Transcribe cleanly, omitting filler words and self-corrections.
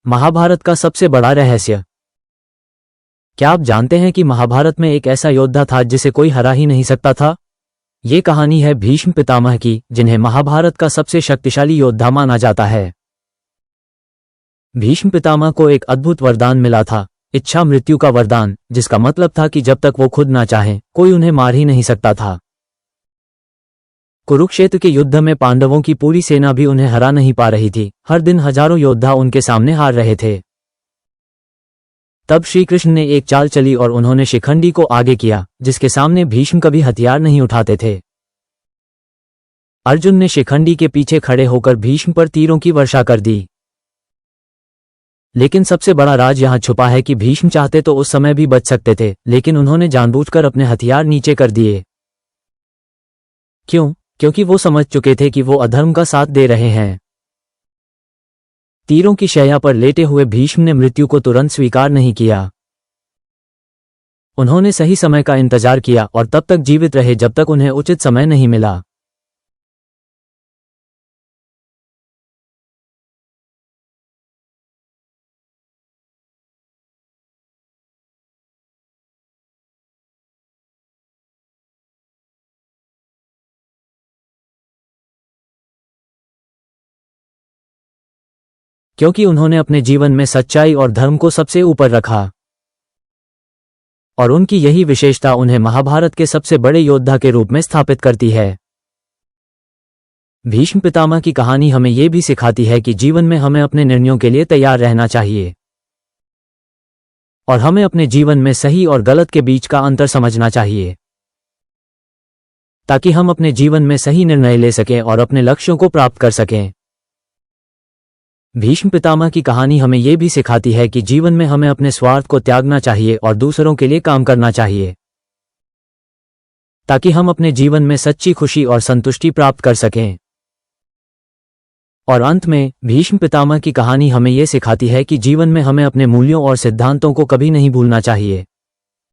महाभारत का सबसे बड़ा रहस्य। क्या आप जानते हैं कि महाभारत में एक ऐसा योद्धा था जिसे कोई हरा ही नहीं सकता था? ये कहानी है भीष्म पितामह की, जिन्हें महाभारत का सबसे शक्तिशाली योद्धा माना जाता है। भीष्म पितामह को एक अद्भुत वरदान मिला था, इच्छा मृत्यु का वरदान, जिसका मतलब था कि जब तक वो खुद ना चाहें, कोई उन्हें मार ही नहीं सकता था। कुरुक्षेत्र के युद्ध में पांडवों की पूरी सेना भी उन्हें हरा नहीं पा रही थी। हर दिन हजारों योद्धा उनके सामने हार रहे थे। तब श्री कृष्ण ने एक चाल चली और उन्होंने शिखंडी को आगे किया, जिसके सामने भीष्म कभी हथियार नहीं उठाते थे। अर्जुन ने शिखंडी के पीछे खड़े होकर भीष्म पर तीरों की वर्षा कर दी। लेकिन सबसे बड़ा राज यहां छुपा है कि भीष्म चाहते तो उस समय भी बच सकते थे, लेकिन उन्होंने जानबूझकर अपने हथियार नीचे कर दिए। क्यों? क्योंकि वो समझ चुके थे कि वो अधर्म का साथ दे रहे हैं। तीरों की शैया पर लेटे हुए भीष्म ने मृत्यु को तुरंत स्वीकार नहीं किया। उन्होंने सही समय का इंतजार किया और तब तक जीवित रहे जब तक उन्हें उचित समय नहीं मिला। क्योंकि उन्होंने अपने जीवन में सच्चाई और धर्म को सबसे ऊपर रखा, और उनकी यही विशेषता उन्हें महाभारत के सबसे बड़े योद्धा के रूप में स्थापित करती है। भीष्म पितामह की कहानी हमें यह भी सिखाती है कि जीवन में हमें अपने निर्णयों के लिए तैयार रहना चाहिए, और हमें अपने जीवन में सही और गलत के बीच का अंतर समझना चाहिए, ताकि हम अपने जीवन में सही निर्णय ले सकें और अपने लक्ष्यों को प्राप्त कर सकें। भीष्म पितामह की कहानी हमें यह भी सिखाती है कि जीवन में हमें अपने स्वार्थ को त्यागना चाहिए और दूसरों के लिए काम करना चाहिए, ताकि हम अपने जीवन में सच्ची खुशी और संतुष्टि प्राप्त कर सकें। और अंत में भीष्म पितामह की कहानी हमें यह सिखाती है कि जीवन में हमें अपने मूल्यों और सिद्धांतों को कभी नहीं भूलना चाहिए।